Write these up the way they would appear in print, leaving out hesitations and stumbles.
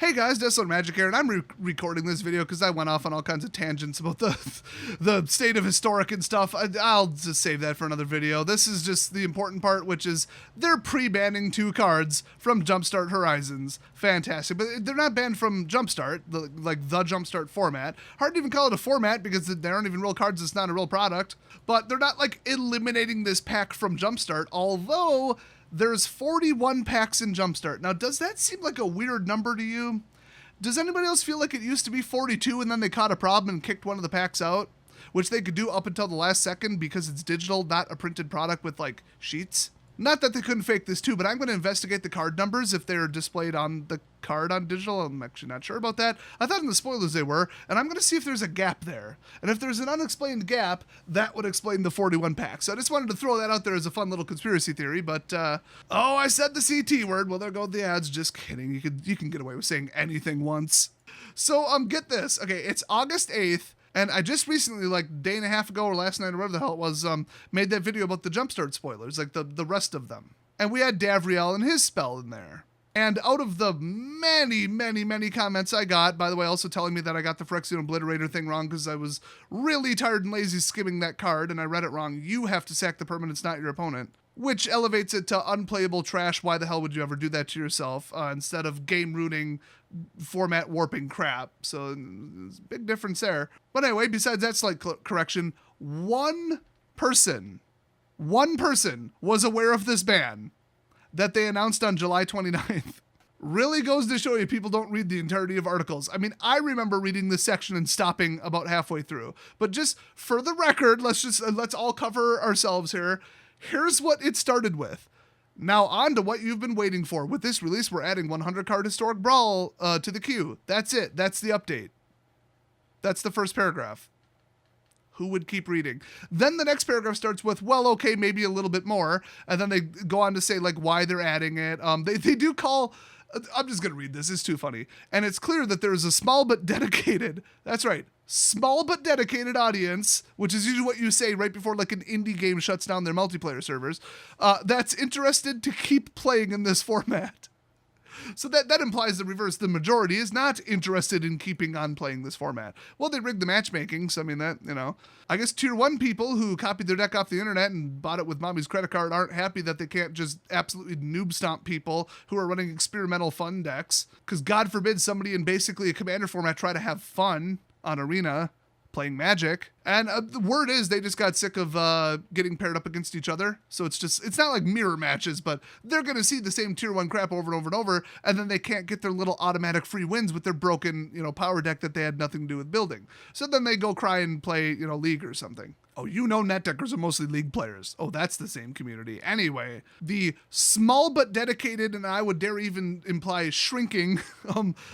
Hey guys, Desolate Magic here, and I'm recording this video because I went off on all kinds of tangents about the state of Historic and stuff. I'll just save that for another video. This is just the important part, which is they're pre-banning 2 cards from Jumpstart Horizons. Fantastic, but they're not banned from Jumpstart, the Jumpstart format. Hard to even call it a format because they aren't even real cards. It's not a real product. But they're not like eliminating this pack from Jumpstart, although there's 41 packs in Jumpstart. Now, does that seem like a weird number to you? Does anybody else feel like it used to be 42 and then they caught a problem and kicked one of the packs out? Which they could do up until the last second because it's digital, not a printed product with, like, sheets. Not that they couldn't fake this too, but I'm going to investigate the card numbers if they're displayed on the card on digital. I'm actually not sure about that. I thought in the spoilers they were, and I'm going to see if there's a gap there. And if there's an unexplained gap, that would explain the 41 packs. So I just wanted to throw that out there as a fun little conspiracy theory, but, oh, I said the CT word. Well, there go the ads. Just kidding. You can get away with saying anything once. So, get this. Okay, it's August 8th. And I just recently, like day and a half ago or last night or whatever the hell it was, made that video about the Jumpstart spoilers, like the rest of them. And we had Davriel and his spell in there. And out of the many comments I got, by the way, also telling me that I got the Phyrexian Obliterator thing wrong because I was really tired and lazy skimming that card and I read it wrong. You have to sack the permanents, not your opponent. Which elevates it to unplayable trash. Why the hell would you ever do that to yourself instead of game-ruining, format warping crap? So there's a big difference there. But anyway, besides that slight correction, one person was aware of this ban that they announced on July 29th. Really goes to show you people don't read the entirety of articles. I mean, I remember reading this section and stopping about halfway through. But just for the record, let's all cover ourselves here. Here's what it started with. Now on to what you've been waiting for. With this release, we're adding 100 card Historic Brawl to the queue. That's it. That's the update. That's the first paragraph. Who would keep reading? Then the next paragraph starts with, well, okay, maybe a little bit more. And then they go on to say like why they're adding it. They do call... I'm just going to read this. It's too funny. And it's clear that there is a small but dedicated, that's right, small but dedicated audience, which is usually what you say right before like an indie game shuts down their multiplayer servers, that's interested to keep playing in this format. So that implies the reverse. The majority is not interested in keeping on playing this format. Well, they rigged the matchmaking, so I mean that, I guess tier 1 people who copied their deck off the internet and bought it with mommy's credit card aren't happy that they can't just absolutely noob stomp people who are running experimental fun decks. Because God forbid somebody in basically a commander format try to have fun on Arena playing Magic. And the word is they just got sick of getting paired up against each other. So it's not like mirror matches, but they're going to see the same tier 1 crap over and over and over, and then they can't get their little automatic free wins with their broken, power deck that they had nothing to do with building. So then they go cry and play, League or something. Oh, net deckers are mostly League players. Oh, that's the same community. Anyway, the small but dedicated, and I would dare even imply shrinking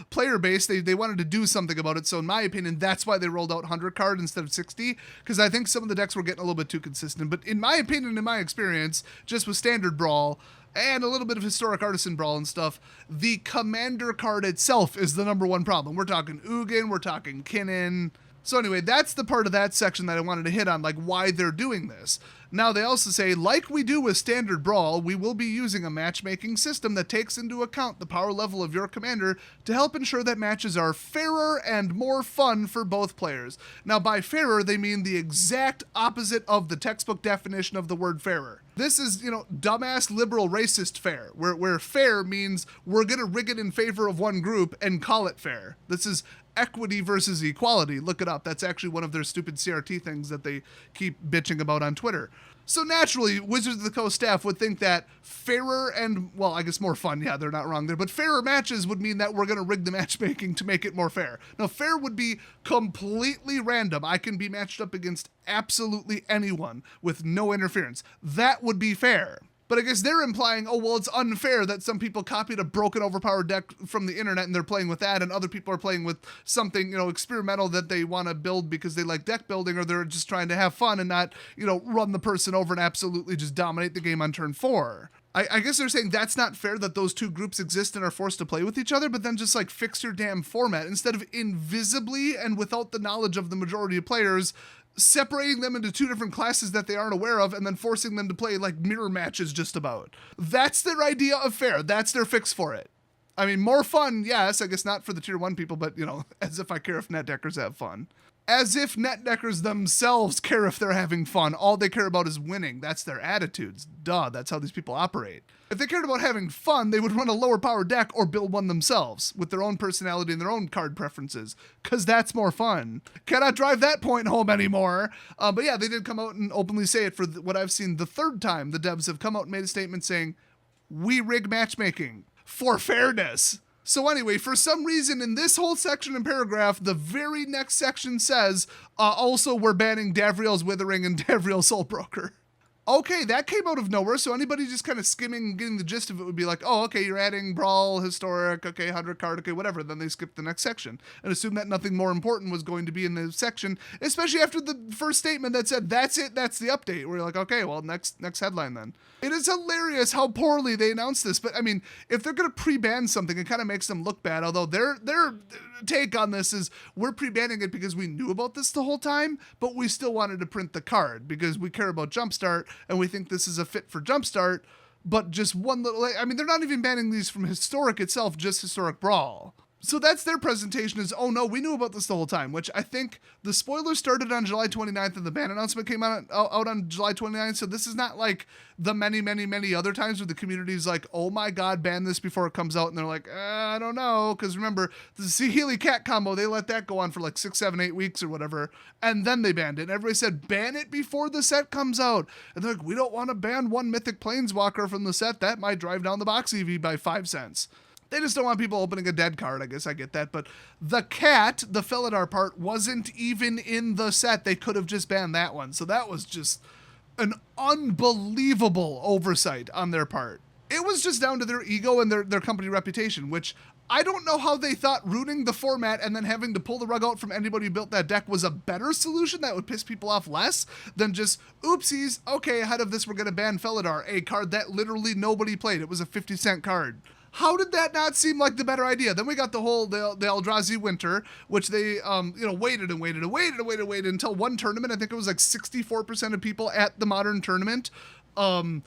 player base, they wanted to do something about it. So in my opinion, that's why they rolled out 100 card instead of 60, because I think some of the decks were getting a little bit too consistent. But in my opinion, in my experience, just with Standard Brawl, and a little bit of Historic Artisan Brawl and stuff, the Commander card itself is the number one problem. We're talking Ugin, we're talking Kinnan. So anyway, that's the part of that section that I wanted to hit on, like why they're doing this. Now they also say, like we do with Standard Brawl, we will be using a matchmaking system that takes into account the power level of your commander to help ensure that matches are fairer and more fun for both players. Now by fairer, they mean the exact opposite of the textbook definition of the word fairer. This is, dumbass liberal racist fair, where fair means we're going to rig it in favor of one group and call it fair. This is equity versus equality. Look it up. That's actually one of their stupid CRT things that they keep bitching about on Twitter. So naturally, Wizards of the Coast staff would think that fairer and, well, I guess more fun, yeah, they're not wrong there, but fairer matches would mean that we're going to rig the matchmaking to make it more fair. Now, fair would be completely random. I can be matched up against absolutely anyone with no interference. That would be fair. But I guess they're implying, oh, well, it's unfair that some people copied a broken, overpowered deck from the internet and they're playing with that, and other people are playing with something, experimental that they want to build because they like deck building, or they're just trying to have fun and not, run the person over and absolutely just dominate the game on turn 4. I guess they're saying that's not fair that those two groups exist and are forced to play with each other, but then just like fix your damn format instead of invisibly and without the knowledge of the majority of players separating them into 2 different classes that they aren't aware of and then forcing them to play like mirror matches just about. That's their idea of fair. That's their fix for it. I mean, more fun, yes. I guess not for the tier 1 people, but, as if I care if net deckers have fun. As if net deckers themselves care if they're having fun. All they care about is winning. That's their attitudes. Duh, that's how these people operate. If they cared about having fun, they would run a lower power deck or build one themselves with their own personality and their own card preferences, because that's more fun. Cannot drive that point home anymore. But yeah, they did come out and openly say it for what I've seen the third time. The devs have come out and made a statement saying, we rig matchmaking for fairness. So anyway, for some reason in this whole section and paragraph, the very next section says, also we're banning Davriel's Withering and Davriel's Soulbroker. Okay, that came out of nowhere, so anybody just kind of skimming, getting the gist of it would be like, oh, okay, you're adding Brawl, Historic, okay, 100 card, okay, whatever. Then they skip the next section and assume that nothing more important was going to be in the section, especially after the first statement that said, that's it, that's the update. We're like, okay, well, next headline then. It is hilarious how poorly they announced this, but I mean, if they're going to pre-ban something, it kind of makes them look bad, although their take on this is, we're pre-banning it because we knew about this the whole time, but we still wanted to print the card because we care about Jumpstart and we think this is a fit for Jumpstart, but just one little, I mean, they're not even banning these from Historic itself, just Historic Brawl. So that's their presentation is, oh no, we knew about this the whole time, which I think the spoilers started on July 29th and the ban announcement came out on July 29th. So this is not like the many other times where the community is like, oh my God, ban this before it comes out. And they're like, I don't know. Cause remember the Healy Cat combo, they let that go on for like 6, 7, 8 weeks or whatever. And then they banned it. And everybody said, ban it before the set comes out. And they're like, we don't want to ban one Mythic Planeswalker from the set. That might drive down the box EV by 5 cents. They just don't want people opening a dead card. I guess I get that. But the cat, the Felidar part, wasn't even in the set. They could have just banned that one. So that was just an unbelievable oversight on their part. It was just down to their ego and their company reputation, which I don't know how they thought ruining the format and then having to pull the rug out from anybody who built that deck was a better solution that would piss people off less than just, oopsies, okay, ahead of this we're going to ban Felidar, a card that literally nobody played. It was a 50-cent card. How did that not seem like the better idea? Then we got the Eldrazi Winter, which they, waited until one tournament. I think it was like 64% of people at the Modern tournament, were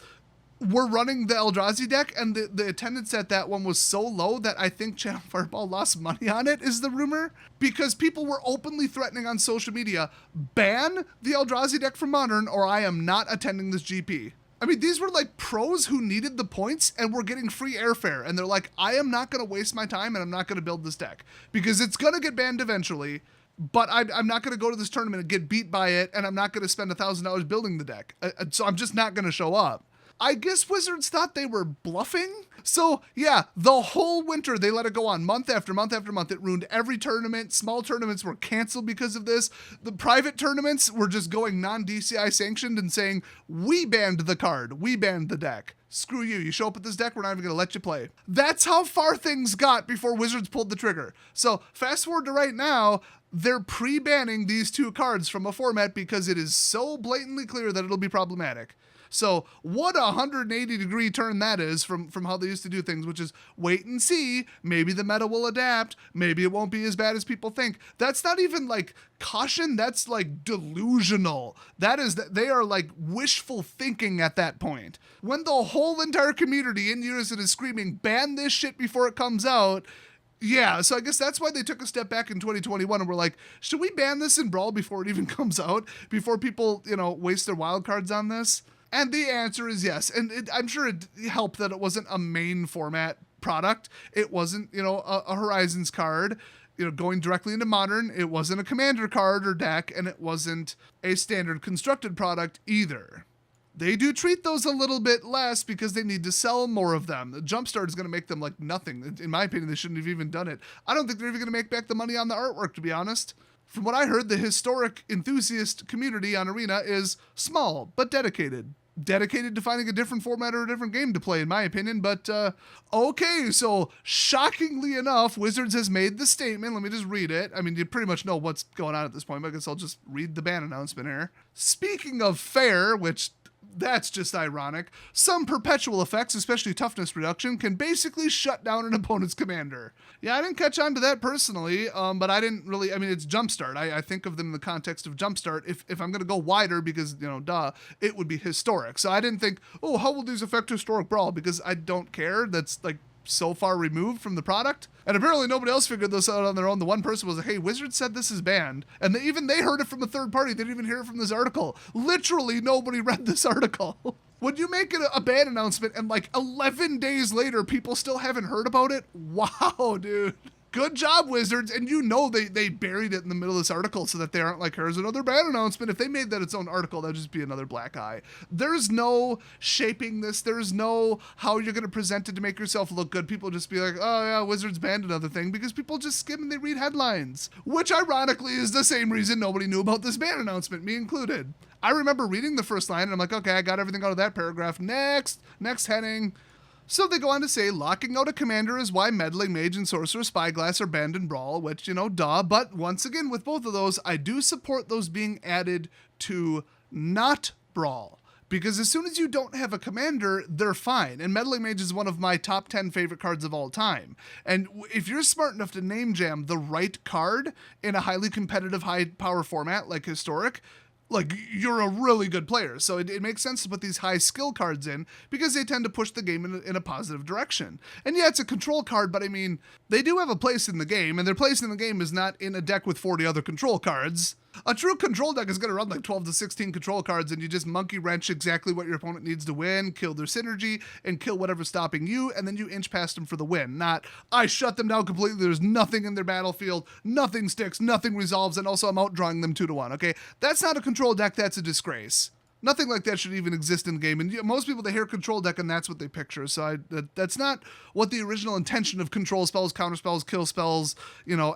running the Eldrazi deck, and the attendance at that one was so low that I think Channel Fireball lost money on it, is the rumor, because people were openly threatening on social media, ban the Eldrazi deck from Modern or I am not attending this GP. I mean, these were like pros who needed the points and were getting free airfare. And they're like, I am not going to waste my time and I'm not going to build this deck because it's going to get banned eventually, but I'm not going to go to this tournament and get beat by it. And I'm not going to spend $1,000 building the deck. So I'm just not going to show up. I guess Wizards thought they were bluffing. So yeah, the whole winter, they let it go on month after month after month. It ruined every tournament. Small tournaments were canceled because of this. The private tournaments were just going non-DCI sanctioned and saying, we banned the card. We banned the deck. Screw you. You show up at this deck, we're not even going to let you play. That's how far things got before Wizards pulled the trigger. So fast forward to right now, they're pre-banning these two cards from a format because it is so blatantly clear that it'll be problematic. So what a 180-degree turn that is from how they used to do things, which is wait and see. Maybe the meta will adapt. Maybe it won't be as bad as people think. That's not even like caution. That's like delusional. They are like wishful thinking at that point. When the whole entire community in unison is screaming, ban this shit before it comes out. Yeah, so I guess that's why they took a step back in 2021 and were like, should we ban this in Brawl before it even comes out? Before people, waste their wild cards on this? And the answer is yes. And I'm sure it helped that it wasn't a main format product. It wasn't, a Horizons card, going directly into Modern. It wasn't a Commander card or deck, and it wasn't a standard constructed product either. They do treat those a little bit less because they need to sell more of them. The Jumpstart is going to make them like nothing. In my opinion, they shouldn't have even done it. I don't think they're even going to make back the money on the artwork, to be honest. From what I heard, the historic enthusiast community on Arena is small, but dedicated. Dedicated to finding a different format or a different game to play, in my opinion. But, okay, so shockingly enough, Wizards has made the statement. Let me just read it. I mean, you pretty much know what's going on at this point, but I guess I'll just read the ban announcement here. Speaking of fair, which that's just ironic, some perpetual effects, especially toughness reduction, can basically shut down an opponent's commander. Yeah, I didn't catch on to that personally, but I didn't really, it's Jumpstart. I think of them in the context of Jumpstart. If I'm going to go wider, because, it would be historic. So I didn't think, how will these affect historic Brawl? Because I don't care. That's like so far removed from the product. And apparently nobody else figured this out on their own. The one person was like, hey, Wizards said this is banned. And even they heard it from a third party. They didn't even hear it from this article. Literally nobody read this article. When you make it a ban announcement and like 11 days later, people still haven't heard about it? Wow, dude. Good job, Wizards. And you know they buried it in the middle of this article so that they aren't like, here's another ban announcement. If they made that its own article, that'd just be another black eye. There's no shaping this. There's no how you're going to present it to make yourself look good. People just be like, oh yeah, Wizards banned another thing, because people just skim and they read headlines, which ironically is the same reason nobody knew about this ban announcement, me included. I remember reading the first line and I'm like, okay, I got everything out of that paragraph. Next heading. So they go on to say, locking out a commander is why Meddling Mage and Sorcerer Spyglass are banned in Brawl, which, duh. But once again, with both of those, I do support those being added to not Brawl. Because as soon as you don't have a commander, they're fine. And Meddling Mage is one of my top 10 favorite cards of all time. And if you're smart enough to name jam the right card in a highly competitive, high-power format like Historic, like, you're a really good player. So it makes sense to put these high skill cards in, because they tend to push the game in a positive direction. And yeah, it's a control card, but I mean, they do have a place in the game, and their place in the game is not in a deck with 40 other control cards. A true control deck is going to run like 12 to 16 control cards, and you just monkey wrench exactly what your opponent needs to win, kill their synergy, and kill whatever's stopping you, and then you inch past them for the win. Not, I shut them down completely, there's nothing in their battlefield, nothing sticks, nothing resolves, and also I'm outdrawing them 2-1, okay? That's not a control deck, that's a disgrace. Nothing like that should even exist in the game. And most people, they hear control deck and that's what they picture. So that's not what the original intention of control spells, counter spells, kill spells,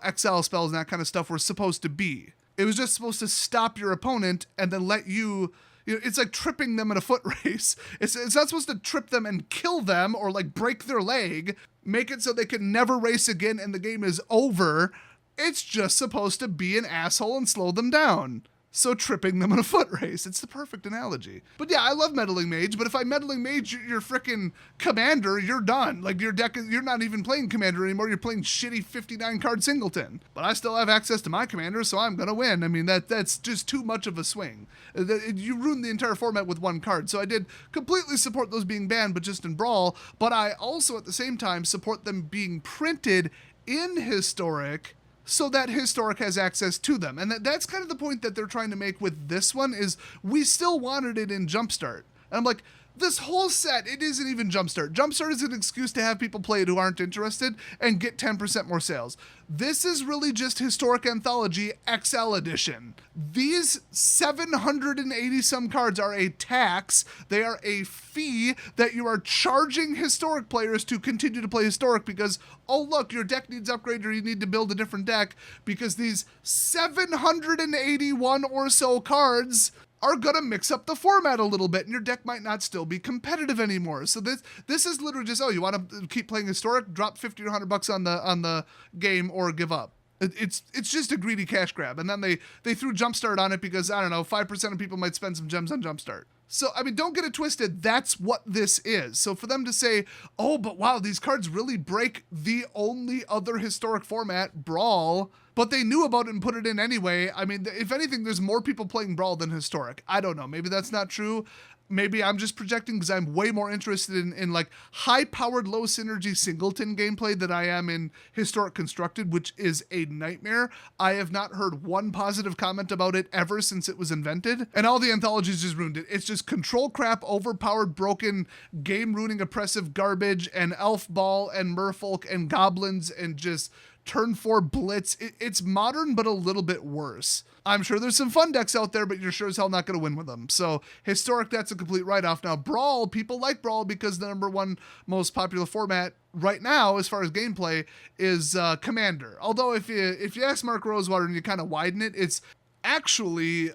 exile spells, and that kind of stuff were supposed to be. It was just supposed to stop your opponent and then let you, it's like tripping them in a foot race. It's not supposed to trip them and kill them or like break their leg, make it so they can never race again and the game is over. It's just supposed to be an asshole and slow them down. So tripping them in a foot race. It's the perfect analogy. But yeah, I love Meddling Mage, but if I Meddling Mage your frickin' commander, you're done. Like, your deck, you're not even playing commander anymore, you're playing shitty 59 card singleton. But I still have access to my commander, so I'm gonna win. I mean, that's just too much of a swing. You ruined the entire format with one card. So I did completely support those being banned, but just in Brawl. But I also, at the same time, support them being printed in Historic, so that Historic has access to them. And that's kind of the point that they're trying to make with this one, is we still wanted it in Jumpstart. And I'm like, this whole set, it isn't even Jumpstart. Jumpstart is an excuse to have people play it who aren't interested and get 10% more sales. This is really just Historic Anthology XL Edition. These 780 some cards are a tax. They are a fee that you are charging Historic players to continue to play Historic because, oh look, your deck needs upgrade or you need to build a different deck, because these 781 or so cards are gonna mix up the format a little bit and your deck might not still be competitive anymore. So this is literally just, oh, you want to keep playing Historic, drop 50 or 100 bucks on the game or give up. It's just a greedy cash grab. And then they threw Jumpstart on it because, I don't know, 5% of people might spend some gems on Jumpstart. So, I mean, don't get it twisted. That's what this is. So for them to say, oh, but wow, these cards really break the only other Historic format, Brawl, but they knew about it and put it in anyway. I mean, if anything, there's more people playing Brawl than Historic. I don't know. Maybe that's not true. Maybe I'm just projecting because I'm way more interested in like high-powered, low-synergy singleton gameplay than I am in Historic Constructed, which is a nightmare. I have not heard one positive comment about it ever since it was invented, and all the anthologies just ruined it. It's just control crap, overpowered, broken, game-ruining, oppressive garbage, and elf ball, and merfolk, and goblins, and just turn 4 blitz. It's modern, but a little bit worse. I'm sure there's some fun decks out there, but you're sure as hell not going to win with them. So Historic, that's a complete write-off. Now, Brawl, people like Brawl because the number one most popular format right now, as far as gameplay, is Commander. Although if you ask Mark Rosewater and you kind of widen it, it's actually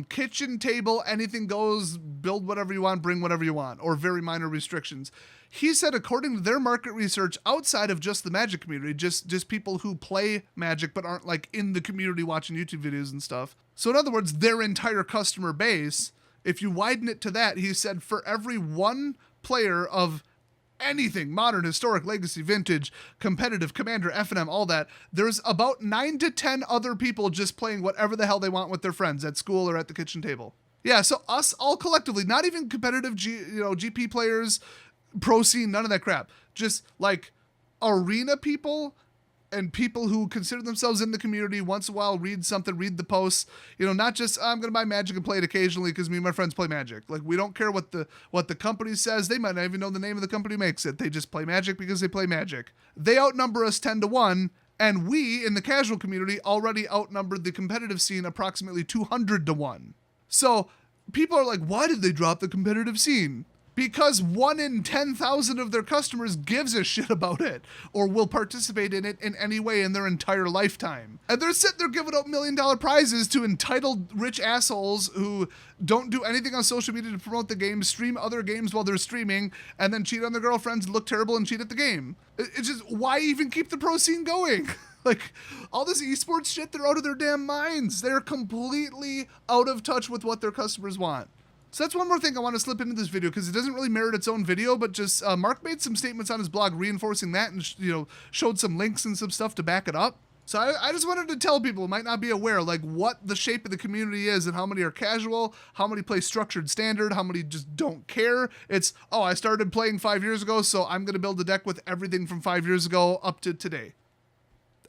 kitchen table, anything goes, build whatever you want, bring whatever you want, or very minor restrictions. He said, according to their market research, outside of just the Magic community, just people who play Magic but aren't like in the community watching YouTube videos and stuff. So in other words, their entire customer base, if you widen it to that, he said for every one player of anything, modern, historic, legacy, vintage, competitive, commander, F&M, all that, there's about 9 to 10 other people just playing whatever the hell they want with their friends at school or at the kitchen table. Yeah, so us all collectively, not even competitive GP players, pro scene, none of that crap. Just like arena people and people who consider themselves in the community once in a while read something, read the posts, not just I'm going to buy Magic and play it occasionally because me and my friends play Magic. Like, we don't care what the company says. They might not even know the name of the company makes it. They just play Magic because they play Magic. They outnumber us 10-1, and we in the casual community already outnumbered the competitive scene approximately 200-1. So people are like, why did they drop the competitive scene? Because 1 in 10,000 of their customers gives a shit about it or will participate in it in any way in their entire lifetime. And they're sitting there giving out $1 million prizes to entitled rich assholes who don't do anything on social media to promote the game, stream other games while they're streaming, and then cheat on their girlfriends, look terrible, and cheat at the game. It's just, why even keep the pro scene going? Like, all this esports shit, they're out of their damn minds. They're completely out of touch with what their customers want. So that's one more thing I want to slip into this video because it doesn't really merit its own video, but just Mark made some statements on his blog reinforcing that and showed some links and some stuff to back it up. So I just wanted to tell people who might not be aware, like, what the shape of the community is and how many are casual, how many play structured standard, how many just don't care. It's, oh, I started playing 5 years ago, so I'm going to build a deck with everything from 5 years ago up to today.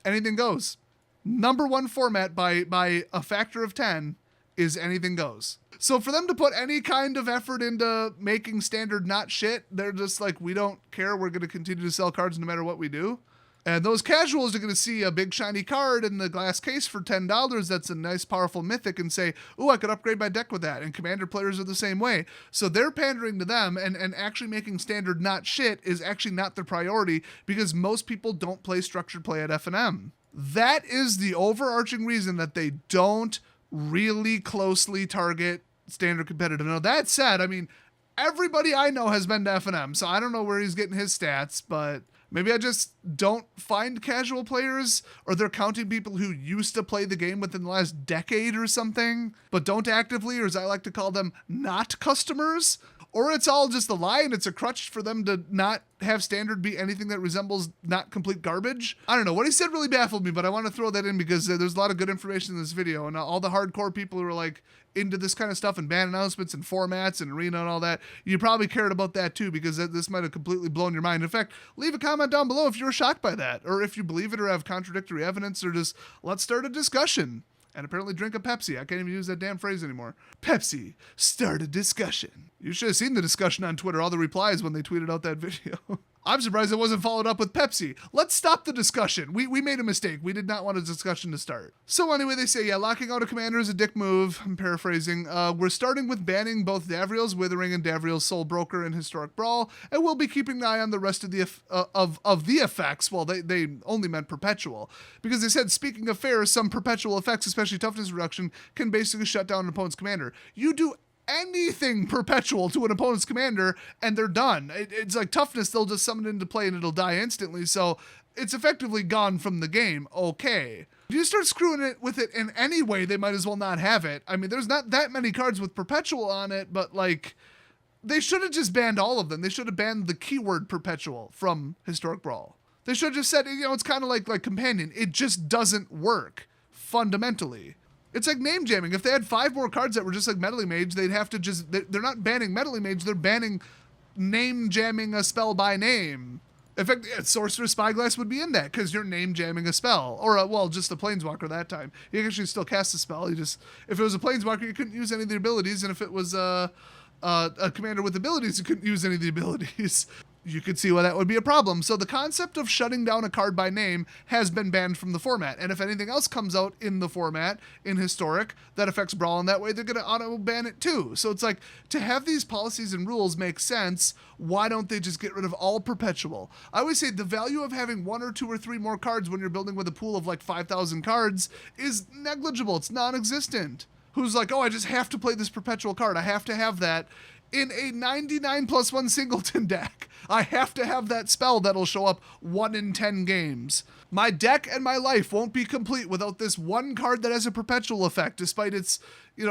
Anything goes. Number one format by a factor of 10 is anything goes. So for them to put any kind of effort into making standard not shit, they're just like, we don't care. We're going to continue to sell cards no matter what we do. And those casuals are going to see a big shiny card in the glass case for $10 that's a nice, powerful mythic and say, ooh, I could upgrade my deck with that. And Commander players are the same way. So they're pandering to them, and actually making standard not shit is actually not their priority because most people don't play structured play at F&M. That is the overarching reason that they don't really closely target standard competitive. Now, that said, I mean, everybody I know has been to F&M, so I don't know where he's getting his stats, but maybe I just don't find casual players, or they're counting people who used to play the game within the last decade or something, but don't actively, or as I like to call them, not customers. Or it's all just a lie and it's a crutch for them to not have standard be anything that resembles not complete garbage. I don't know. What he said really baffled me, but I want to throw that in because there's a lot of good information in this video. And all the hardcore people who are like into this kind of stuff and ban announcements and formats and arena and all that, you probably cared about that too because this might have completely blown your mind. In fact, leave a comment down below if you're shocked by that or if you believe it or have contradictory evidence or just let's start a discussion. And apparently drink a Pepsi. I can't even use that damn phrase anymore. Pepsi, start a discussion. You should have seen the discussion on Twitter, all the replies when they tweeted out that video. I'm surprised it wasn't followed up with Pepsi. Let's stop the discussion. We made a mistake. We did not want a discussion to start. So anyway, they say, yeah, locking out a commander is a dick move. I'm paraphrasing. We're starting with banning both Davriel's Withering and Davriel's Soul Broker in Historic Brawl, and we'll be keeping an eye on the rest of the the effects. Well, they only meant perpetual. Because they said, speaking of fair, some perpetual effects, especially toughness reduction, can basically shut down an opponent's commander. You do anything perpetual to an opponent's commander and they're done. It's like toughness, they'll just summon it into play and it'll die instantly, so it's effectively gone from the game. Okay. If you start screwing it with it in any way, they might as well not have it. I mean, there's not that many cards with perpetual on it, but like, they should have just banned all of them. They should have banned the keyword perpetual from Historic Brawl. They should have just said, it's kind of like Companion. It just doesn't work fundamentally. It's like name jamming. If they had 5 more cards that were just like Meddling Mage, they'd have to just, they're not banning Meddling Mage, they're banning name jamming a spell by name. In fact, Sorcerer's Spyglass would be in that because you're name jamming a spell. Or, just a Planeswalker that time. You can actually still cast a spell. If it was a Planeswalker, you couldn't use any of the abilities. And if it was a commander with abilities, you couldn't use any of the abilities. You could see why that would be a problem. So the concept of shutting down a card by name has been banned from the format. And if anything else comes out in the format, in Historic, that affects Brawl in that way, they're going to auto-ban it too. So it's like, to have these policies and rules make sense, why don't they just get rid of all perpetual? I always say the value of having 1 or 2 or 3 more cards when you're building with a pool of like 5,000 cards is negligible. It's non-existent. Who's like, oh, I just have to play this perpetual card. I have to have that. In a 99+1 singleton deck, I have to have that spell that'll show up 1 in 10 games. My deck and my life won't be complete without this one card that has a perpetual effect, despite its,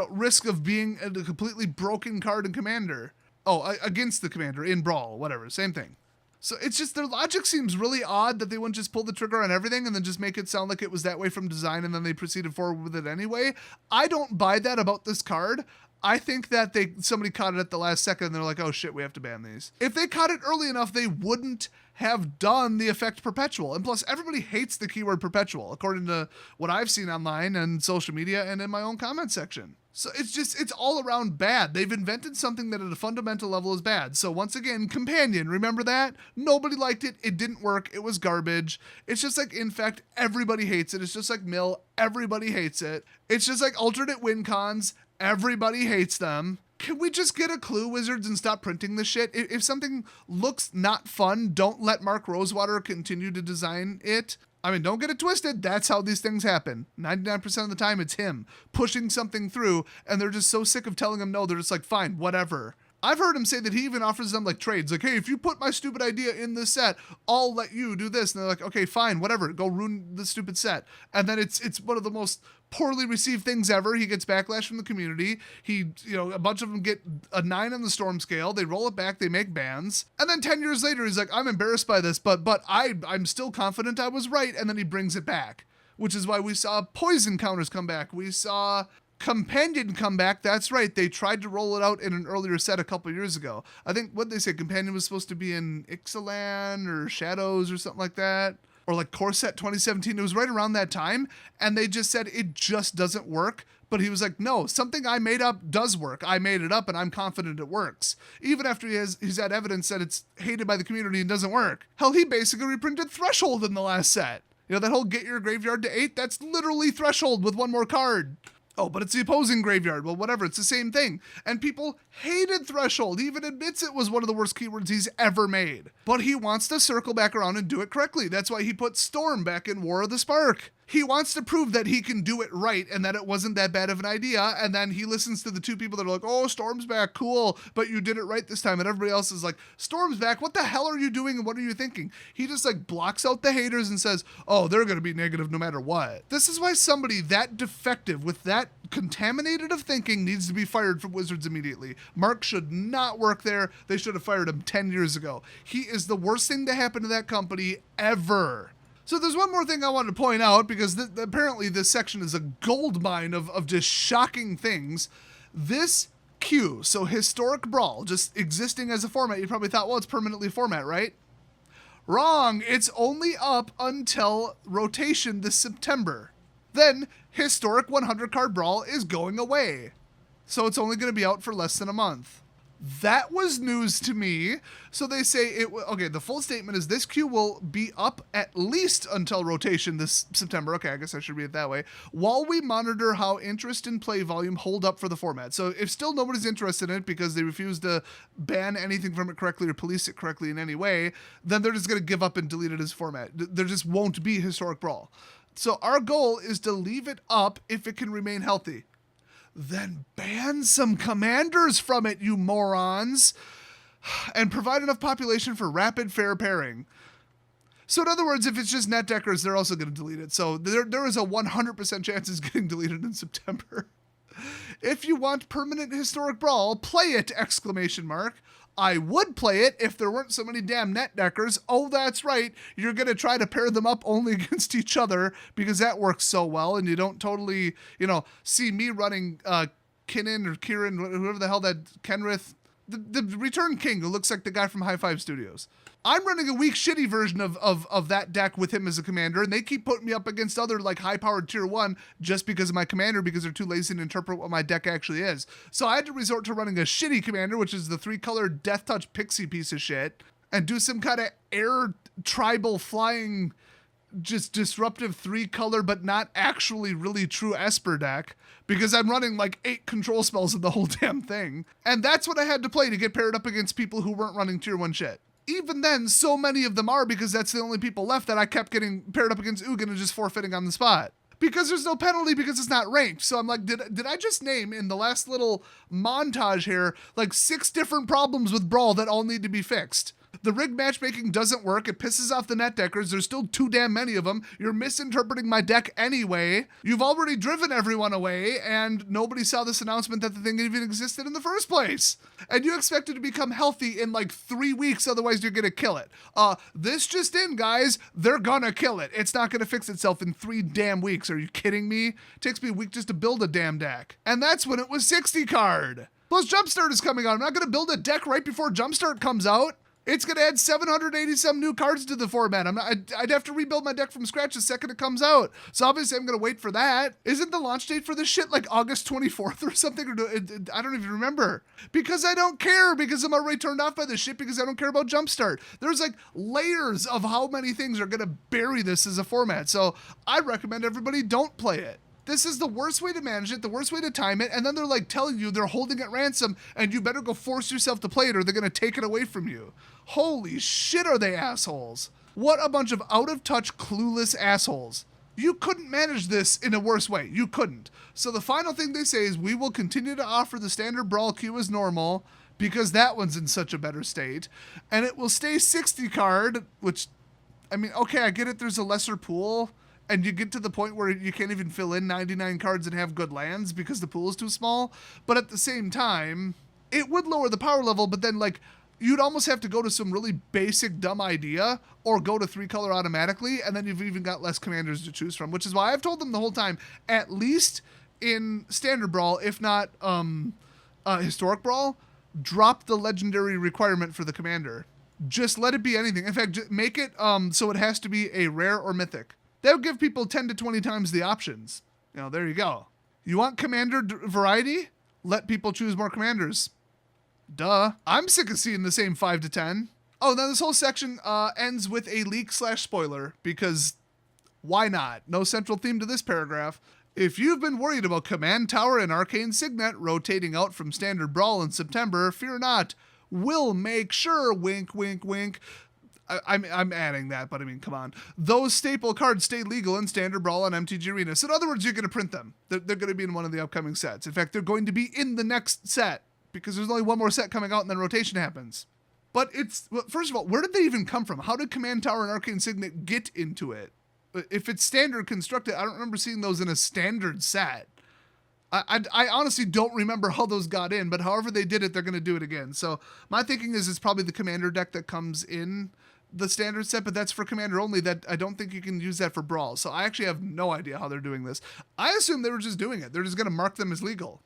risk of being a completely broken card in Commander. Oh, against the Commander, in Brawl, whatever, same thing. So it's just, their logic seems really odd that they wouldn't just pull the trigger on everything and then just make it sound like it was that way from design and then they proceeded forward with it anyway. I don't buy that about this card. I think that somebody caught it at the last second and they're like, oh shit, we have to ban these. If they caught it early enough, they wouldn't have done the effect perpetual. And plus, everybody hates the keyword perpetual, according to what I've seen online and social media and in my own comment section. So it's all around bad. They've invented something that at a fundamental level is bad. So once again, companion, remember that? Nobody liked it. It didn't work. It was garbage. It's just like, in fact, everybody hates it. It's just like mill. Everybody hates it. It's just like alternate win cons. Everybody hates them. Can we just get a clue, Wizards, and stop printing this shit? If something looks not fun, don't let Mark Rosewater continue to design it. I mean, don't get it twisted. That's how these things happen. 99% of the time, it's him pushing something through, and they're just so sick of telling him no, they're just like, fine, whatever. I've heard him say that he even offers them like trades. Like, hey, if you put my stupid idea in this set, I'll let you do this. And they're like, okay, fine, whatever. Go ruin the stupid set. And then it's one of the most poorly received things ever. He gets backlash from the community. A bunch of them get a 9 on the storm scale. They roll it back. They make bans. And then 10 years later, he's like, I'm embarrassed by this, but I'm still confident I was right. And then he brings it back, which is why we saw poison counters come back. We saw Companion come back. That's right. They tried to roll it out in an earlier set a couple years ago. I think what they say, Companion was supposed to be in Ixalan or Shadows or something like that. Or like Core Set 2017. It was right around that time. And they just said it just doesn't work. But he was like, no, something I made up does work. I made it up and I'm confident it works. Even after he's had evidence that it's hated by the community and doesn't work. Hell, he basically reprinted Threshold in the last set. You know, that whole get your graveyard to 8? That's literally Threshold with one more card. Oh, but it's the opposing graveyard. Well, whatever. It's the same thing. And people hated Threshold. He even admits it was one of the worst keywords he's ever made. But he wants to circle back around and do it correctly. That's why he put Storm back in War of the Spark. He wants to prove that he can do it right and that it wasn't that bad of an idea. And then he listens to the two people that are like, oh, Storm's back, cool, but you did it right this time. And everybody else is like, Storm's back, what the hell are you doing and what are you thinking? He just like blocks out the haters and says, oh, they're going to be negative no matter what. This is why somebody that defective with that contaminated of thinking needs to be fired from Wizards immediately. Mark should not work there. They should have fired him 10 years ago. He is the worst thing to happen to that company ever. So there's one more thing I wanted to point out, because apparently this section is a gold mine of just shocking things. This queue, so Historic Brawl, just existing as a format, you probably thought, well, it's permanently a format, right? Wrong. It's only up until rotation this September. Then Historic 100 card Brawl is going away. So it's only going to be out for less than a month. That was news to me. So they say the full statement is this queue will be up at least until rotation this September. Okay, I guess I should read it that way. While we monitor how interest and play volume hold up for the format. So if still nobody's interested in it because they refuse to ban anything from it correctly or police it correctly in any way, then they're just going to give up and delete it as format. There just won't be Historic Brawl. So our goal is to leave it up if it can remain healthy. Then ban some commanders from it, you morons, and provide enough population for rapid fair pairing. So in other words, if it's just net deckers, they're also going to delete it. So there is a 100% chance it's getting deleted in September. If you want permanent Historic Brawl, play it! ! I would play it if there weren't so many damn net deckers. Oh, that's right. You're going to try to pair them up only against each other because that works so well. And you don't totally, see me running Kinnan or Kieran, whoever the hell that Kenrith, the Return King who looks like the guy from High Five Studios. I'm running a weak, shitty version of that deck with him as a commander, and they keep putting me up against other, like, high-powered Tier 1 just because of my commander, because they're too lazy to interpret what my deck actually is. So I had to resort to running a shitty commander, which is the 3-color Death Touch Pixie piece of shit, and do some kind of air tribal flying, just disruptive 3-color, but not actually really true Esper deck, because I'm running, like, 8 control spells in the whole damn thing. And that's what I had to play to get paired up against people who weren't running Tier 1 shit. Even then, so many of them are because that's the only people left that I kept getting paired up against Ugin and just forfeiting on the spot. Because there's no penalty because it's not ranked. So I'm like, did I just name in the last little montage here, like 6 different problems with Brawl that all need to be fixed? The rig matchmaking doesn't work. It pisses off the net deckers. There's still too damn many of them. You're misinterpreting my deck anyway. You've already driven everyone away, and nobody saw this announcement that the thing even existed in the first place. And you expect it to become healthy in like 3 weeks, otherwise you're gonna kill it. This just in, guys, they're gonna kill it. It's not gonna fix itself in 3 damn weeks. Are you kidding me? It takes me a week just to build a damn deck. And that's when it was 60 card. Plus Jumpstart is coming out. I'm not gonna build a deck right before Jumpstart comes out. It's going to add 780 some new cards to the format. I'd have to rebuild my deck from scratch the second it comes out. So obviously I'm going to wait for that. Isn't the launch date for this shit like August 24th or something? I don't even remember. Because I don't care, because I'm already turned off by this shit, because I don't care about Jumpstart. There's like layers of how many things are going to bury this as a format. So I recommend everybody don't play it. This is the worst way to manage it, the worst way to time it, and then they're like telling you they're holding it ransom and you better go force yourself to play it or they're going to take it away from you. Holy shit, are they assholes. What a bunch of out-of-touch, clueless assholes. You couldn't manage this in a worse way. You couldn't. So the final thing they say is we will continue to offer the standard Brawl queue as normal because that one's in such a better state. And it will stay 60 card, which, I mean, okay, I get it, there's a lesser pool. And you get to the point where you can't even fill in 99 cards and have good lands because the pool is too small. But at the same time, it would lower the power level, but then like you'd almost have to go to some really basic dumb idea or go to 3-color automatically, and then you've even got less commanders to choose from, which is why I've told them the whole time, at least in Standard Brawl, if not Historic Brawl, drop the legendary requirement for the commander. Just let it be anything. In fact, make it so it has to be a rare or mythic. That would give people 10 to 20 times the options. You know, there you go. You want commander variety? Let people choose more commanders. Duh. I'm sick of seeing the same 5 to 10. Oh, now this whole section ends with a leak/spoiler because why not? No central theme to this paragraph. If you've been worried about Command Tower and Arcane Signet rotating out from Standard Brawl in September, fear not. We'll make sure, wink, wink, wink. I'm adding that, but I mean, come on. Those staple cards stay legal in Standard Brawl and MTG Arena. So in other words, you're going to print them. They're going to be in one of the upcoming sets. In fact, they're going to be in the next set because there's only one more set coming out and then rotation happens. But well, first of all, where did they even come from? How did Command Tower and Arcane Signet get into it? If it's standard constructed, I don't remember seeing those in a standard set. I honestly don't remember how those got in, but however they did it, they're going to do it again. So my thinking is it's probably the commander deck that comes in the standard set, but that's for commander only. That I don't think you can use that for Brawl. So I actually have no idea how they're doing this. I assume they were just doing it. They're just going to mark them as legal.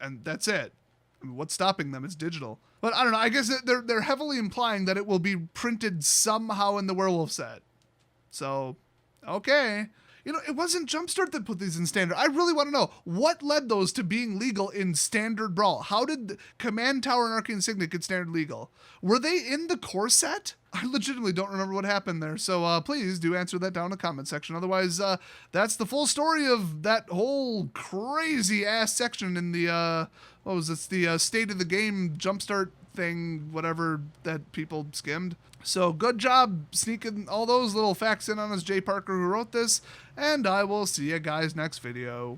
And that's it. I mean, what's stopping them? It's digital. But I don't know. I guess they're heavily implying that it will be printed somehow in the Werewolf set. So, okay. You know, it wasn't Jumpstart that put these in standard. I really want to know, what led those to being legal in Standard Brawl? How did Command Tower and Arcane Signet get standard legal? Were they in the core set? I legitimately don't remember what happened there. So please do answer that down in the comment section. Otherwise, that's the full story of that whole crazy ass section in the, what was this? The State of the Game Jumpstart thing, whatever, that people skimmed. So good job sneaking all those little facts in on us, Jay Parker, who wrote this, and I will see you guys next video.